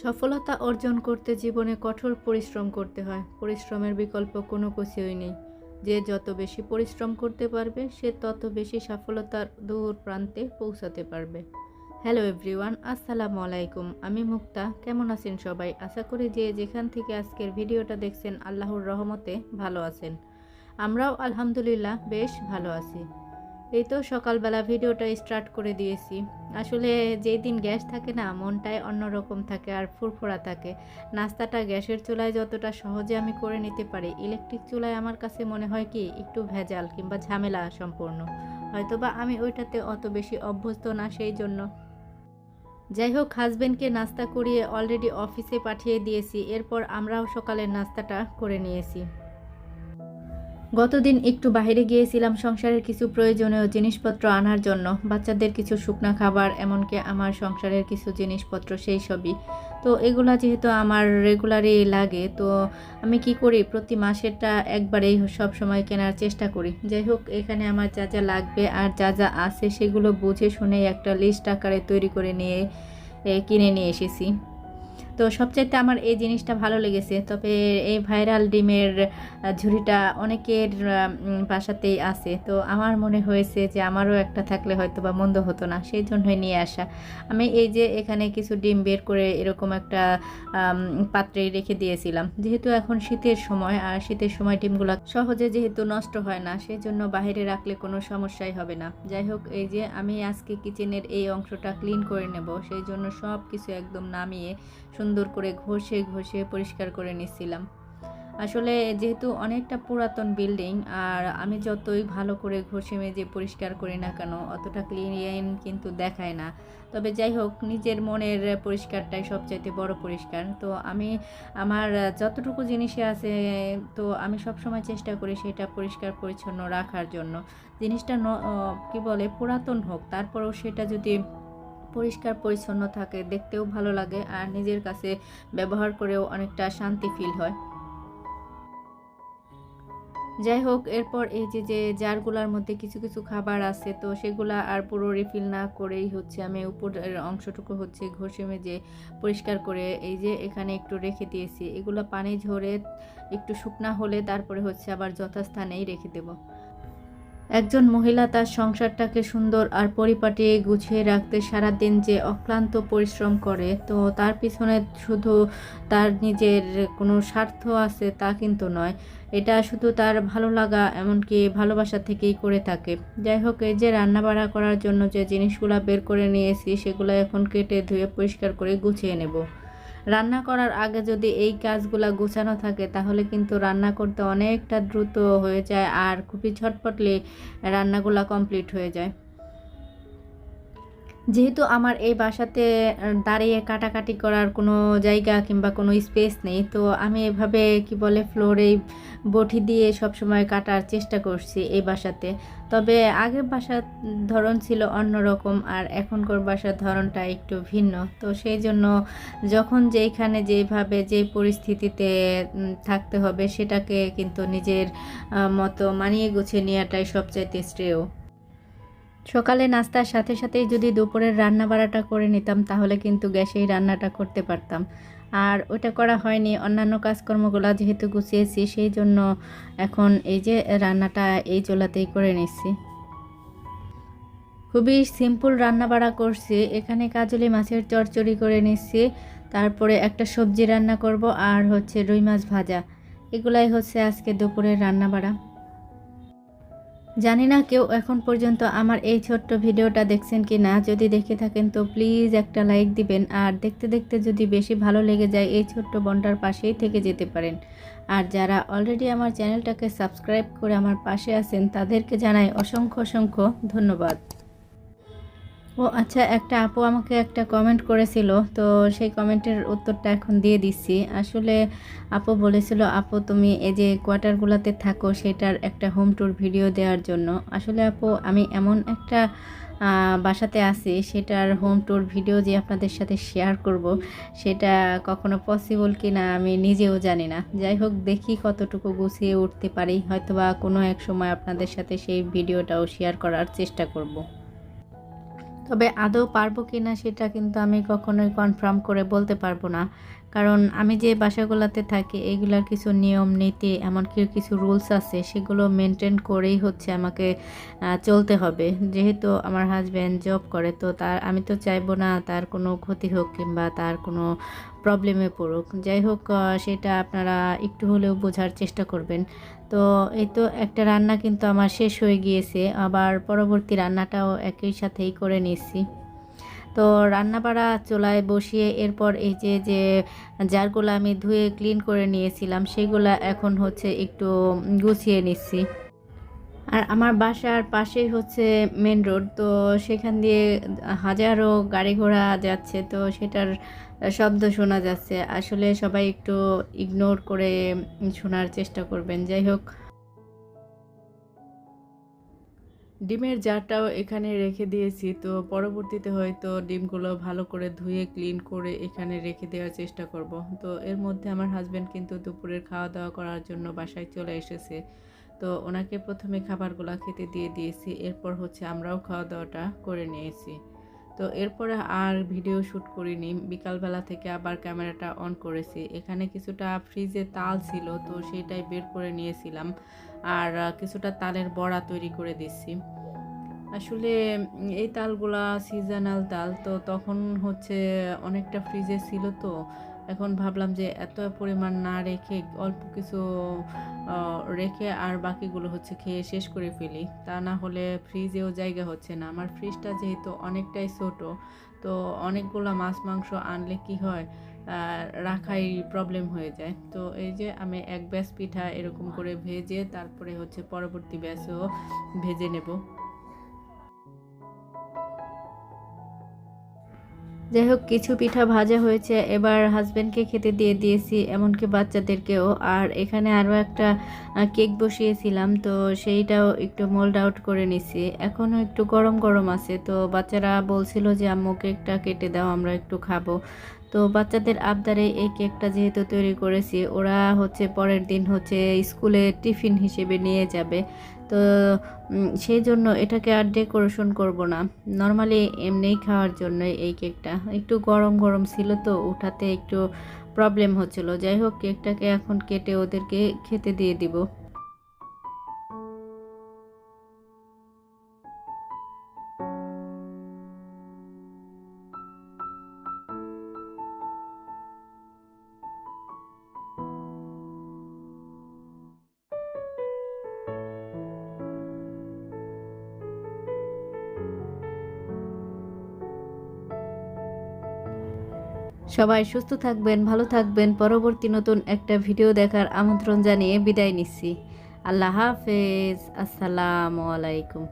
সফলতা অর্জন করতে জীবনে কঠোর পরিশ্রম করতে হয়। পরিশ্রমের বিকল্প কোনো কিছুই নেই। যে যত বেশি পরিশ্রম করতে পারবে সে তত বেশি সফলতার দূর প্রান্তে পৌঁছাতে পারবে। হ্যালো এভরিওয়ান, আসসালামু আলাইকুম। আমি মুক্তা। কেমন আছেন সবাই? আশা করি যে যেখান থেকে আজকের ভিডিওটা দেখছেন আল্লাহর রহমতে ভালো আছেন। আমরাও আলহামদুলিল্লাহ বেশ ভালো আছি। এই তো সকালবেলা ভিডিওটা স্টার্ট করে দিয়েছি। আসলে যেই দিন গ্যাস থাকে না, মনটাই অন্যরকম থাকে আর ফুরফুরা থাকে। নাস্তাটা গ্যাসের চুলায় যতটা সহজে আমি করে নিতে পারি, ইলেকট্রিক চুলায় আমার কাছে মনে হয় কি একটু ভেজাল কিংবা ঝামেলা সম্পূর্ণ। হয়তোবা আমি ওইটাতে অত বেশি অভ্যস্ত না, সেই জন্য। যাই হোক, হাজবেন্ডকে নাস্তা করিয়ে অলরেডি অফিসে পাঠিয়ে দিয়েছি। এরপর আমরাও সকালের নাস্তাটা করে নিয়েছি। গতদিন একটু বাইরে গিয়েছিলাম সংসারের কিছু প্রয়োজনীয় জিনিসপত্র আনার জন্য, বাচ্চাদের কিছু শুকনা খাবার, এমনকি আমার সংসারের কিছু জিনিসপত্র, সেই সবই। তো এগুলা যেহেতু আমার রেগুলারই লাগে, তো আমি কি করি, প্রতি মাসেরটা একবারেই সব সময় কেনার চেষ্টা করি। যাই হোক, এখানে আমার যা যা লাগবে আর যা যা আছে সেগুলো বুঝে শুনে একটা লিস্ট আকারে তৈরি করে নিয়ে কিনে নিয়ে এসেছি। তো সবচাইতে আমার এই জিনিসটা ভালো লেগেছে। তবে এই ভাইরাল ডিমের ঝুড়িটা অনেকের বাসাতেই আছে, তো আমার মনে হয়েছে যে আমারও একটা থাকলে হয়তো বা মন্দ হতো না, সেই জন্যই নিয়ে আসা। আমি এই যে এখানে কিছু ডিম বের করে এরকম একটা পাত্রে রেখে দিয়েছিলাম। যেহেতু এখন শীতের সময়, আর শীতের সময় ডিমগুলো সহজে যেহেতু নষ্ট হয় না, সেই জন্য বাইরে রাখলে কোনো সমস্যাই হবে না। যাই হোক, এই যে আমি আজকে কিচেনের এই অংশটা ক্লিন করে নেব, সেই জন্য সব কিছু একদম নামিয়ে সুন্দর করে ঘষে ঘষে পরিষ্কার করে নিচ্ছিলাম। আসলে যেহেতু অনেকটা পুরাতন বিল্ডিং, আর আমি যতই ভালো করে ঘষে মেজে পরিষ্কার করি না কেন, অতটা ক্লিন কিন্তু দেখায় না। তবে যাই হোক, নিজের মনের পরিষ্কারটাই সবচাইতে বড় পরিষ্কার। তো আমি আমার যতটুকু জিনিসে আছে, তো আমি সবসময় চেষ্টা করি সেটা পরিষ্কার পরিচ্ছন্ন রাখার জন্য। জিনিসটা কি বলে, পুরাতন হোক, তারপরেও সেটা যদি পরিষ্কার পরিচ্ছন্ন থাকে, দেখতেও ভালো লাগে আর নিজের কাছে ব্যবহার করেও অনেকটা শান্তি ফিল হয়। যাই হোক, এরপর এই যে জারগুলার মধ্যে কিছু কিছু খাবার আছে, তো সেগুলা আর পুরো রিফিল না করেই হচ্ছে আমি উপরের অংশটুকু হচ্ছে ঘষে মেজে পরিষ্কার করে এই যে এখানে একটু রেখে দিয়েছি। এগুলো পানি ঝরে একটু শুকনা হলে তারপরে হচ্ছে আবার যথাস্থানেই রেখে দেব। একজন মহিলা তার সংসারটাকে সুন্দর আর পরিপাটি গুছিয়ে রাখতে সারাদিন যে অক্লান্ত পরিশ্রম করে, তো তার পিছনে শুধু তার নিজের কোনো স্বার্থ আছে তা কিন্তু নয়। এটা শুধু তার ভালো লাগা, এমনকি ভালোবাসা থেকেই করে থাকে। যাই হোক, এই যে রান্নাবাড়া করার জন্য যে জিনিসগুলো বের করে নিয়েছি, সেগুলো এখন কেটে ধুয়ে পরিষ্কার করে গুছিয়ে নেব। রান্না করার আগে যদি এই কাজগুলা গোছানো থাকে, তাহলে কিন্তু রান্না করতে অনেকটা দ্রুত হয়ে যায় আর খুবই ঝটপটলি রান্নাগুলা কমপ্লিট হয়ে যায়। যেহেতু আমার এই বাসাতে দাঁড়িয়ে কাটাকাটি করার কোনো জায়গা কিংবা কোনো স্পেস নেই, তো আমি এভাবে কি বলে ফ্লোরে বটি দিয়ে সবসময় কাটার চেষ্টা করছি এই বাসাতে। তবে আগের বাসার ধরন ছিল অন্যরকম, আর এখনকার বাসার ধরনটা একটু ভিন্ন। তো সেই জন্য যখন যেইখানে যেভাবে যে পরিস্থিতিতে থাকতে হবে, সেটাকে কিন্তু নিজের মতো মানিয়ে গুছিয়ে নেওয়াটাই সবচাইতে শ্রেয়। সকালে নাস্তার সাথে সাথেই যদি দুপুরের রান্না বাড়াটা করে নিতাম, তাহলে কিন্তু গ্যাসেই রান্নাটা করতে পারতাম। আর ওটা করা হয়নি। অন্যান্য কাজকর্মগুলো যেহেতু গুছিয়েছি, সেই জন্য এখন এই যে রান্নাটা এই চুলাতেই করে নিচ্ছি। খুবই সিম্পল রান্না বাড়া করছি। এখানে কাজলি মাছের চচ্চড়ি করে নিচ্ছি, তারপরে একটা সবজি রান্না করব, আর হচ্ছে রুই মাছ ভাজা। এগুলাই হচ্ছে আজকে দুপুরের রান্না বাড়া। জানি না কেউ এখন পর্যন্ত আমার এই ছোট্ট ভিডিওটা দেখছেন কি না। যদি দেখে থাকেন তো প্লিজ একটা লাইক দিবেন, আর দেখতে দেখতে যদি বেশি ভালো লেগে যায়, এই ছোট্ট বোনটার পাশেই থেকে যেতে পারেন। আর যারা অলরেডি আমার চ্যানেলটাকে সাবস্ক্রাইব করে আমার পাশে আছেন, তাদেরকে জানাই অসংখ্য অসংখ্য ধন্যবাদ। ও আচ্ছা, একটা আপু আমাকে একটা কমেন্ট করেছিল, তো সেই কমেন্টের উত্তরটা এখন দিয়ে দিচ্ছি। আসলে আপু বলেছিল, আপু তুমি এই যে কোয়ার্টারগুলোতে থাকো সেটার একটা হোম ট্যুর ভিডিও দেওয়ার জন্য। আসলে আপু আমি এমন একটা বাসাতে আছি, সেটার হোম ট্যুর ভিডিও যে আপনাদের সাথে শেয়ার করব সেটা কখনো পসিবল কি না আমি নিজেও জানি না। যাই হোক, দেখি কতটুকু গুছিয়ে উঠতে পারি, হয়তোবা কোনো এক সময় আপনাদের সাথে সেই ভিডিওটাও শেয়ার করার চেষ্টা করব। তবে আদৌ পারবো কি না সেটা কিন্তু আমি কখনোই কনফার্ম করে বলতে পারবো না, কারণ আমি যে বাসাগুলোতে থাকি এগুলার কিছু নিয়ম নীতি এমনকি কিছু রুলস আছে, সেগুলো মেনটেন করেই হচ্ছে আমাকে চলতে হবে। যেহেতু আমার হাজব্যান্ড জব করে, তো আমি তো চাইবো না তার কোনো ক্ষতি হোক কিংবা তার কোনো প্রবলেমে পড়ুক। যাই হোক, সেটা আপনারা একটু হলেও বোঝার চেষ্টা করবেন। তো এই তো একটা রান্না কিন্তু আমার শেষ হয়ে গিয়েছে, আবার পরবর্তী রান্নাটাও একই সাথেই করে নিচ্ছি। তো রান্না বাড়া চুলায় বসিয়ে এরপর এই যে যে জারগুলো আমি ধুয়ে ক্লিন করে নিয়েছিলাম সেগুলা এখন হচ্ছে একটু গুছিয়ে নিচ্ছি। আর আমার বাসার পাশেই হচ্ছে মেন রোড, তো সেখান দিয়ে হাজারো গাড়ি ঘোড়া যাচ্ছে, তো সেটার শব্দ শোনা যাচ্ছে। আসলে সবাই একটু ইগনোর করে শোনার চেষ্টা করবেন। যাই হোক, ডিমের জারটাও এখানে রেখে দিয়েছি, তো পরবর্তীতে হয়তো ডিমগুলো ভালো করে ধুয়ে ক্লিন করে এখানে রেখে দেওয়ার চেষ্টা করব। তো এর মধ্যে আমার হাজব্যান্ড কিন্তু দুপুরের খাওয়া দাওয়া করার জন্য বাসায় চলে এসেছে। তো ওনাকে প্রথমে খাবারগুলো খেতে দিয়ে দিয়েছি, এরপর হচ্ছে আমরাও খাওয়া দাওয়াটা করে নিয়েছি। তো এরপরে আর ভিডিও শ্যুট করিনি, বিকালবেলা থেকে আবার ক্যামেরাটা অন করেছি। এখানে কিছুটা ফ্রিজে তাল ছিল, তো সেটাই বের করে নিয়েছিলাম, আর কিছুটা তালের বড়া তৈরি করে দিচ্ছি। আসলে এই তালগুলা সিজনাল তাল, তো তখন হচ্ছে অনেকটা ফ্রিজে ছিল, তো এখন ভাবলাম যে এত পরিমাণ না রেখে অল্প কিছু রেখে আর বাকিগুলো হচ্ছে খেয়ে শেষ করে ফেলি, তা না হলে ফ্রিজেও জায়গা হচ্ছে না। আমার ফ্রিজটা যেহেতু অনেকটাই ছোট, তো অনেকগুলো মাছ মাংস আনলে কি হয়, রাখাই প্রবলেম হয়ে যায়। তো এই যে আমি এক ব্যাচ পিঠা এরকম করে ভেজে তারপরে হচ্ছে পরবর্তী ব্যাচও ভেজে নেব। যাই হোক, কিছু পিঠা ভাজা হয়েছে, এবার হাজব্যান্ডকে খেতে দিয়ে দিয়েছি, এমনকি বাচ্চাদেরকেও। আর এখানে আরও একটা কেক বসিয়েছিলাম, তো সেইটাও একটু মোল্ড আউট করে নিছি। এখনও একটু গরম গরম আছে, তো বাচ্চারা বলছিল যে আম্মু কেকটা কেটে দাও, আমরা একটু খাবো। তো বাচ্চাদের আবদারে এই কেকটা যেহেতু তৈরি করেছি, ওরা হচ্ছে পরের দিন হচ্ছে স্কুলে টিফিন হিসেবে নিয়ে যাবে। তো সেই জন্য এটাকে আর ডেকোরেশন করব না, নর্মালি এমনিই খাওয়ার জন্য। এই কেকটা একটু গরম গরম ছিল, তো উঠাতে একটু প্রবলেম হচ্ছিল। যাই হোক, কেকটাকে এখন কেটে ওদেরকে খেতে দিয়ে দিব। সবাই সুস্থ থাকবেন, ভালো থাকবেন। পরবর্তী নতুন একটা ভিডিও দেখার আমন্ত্রণ জানিয়ে বিদায় নিচ্ছি। আল্লাহ হাফেজ, আসসালামু আলাইকুম।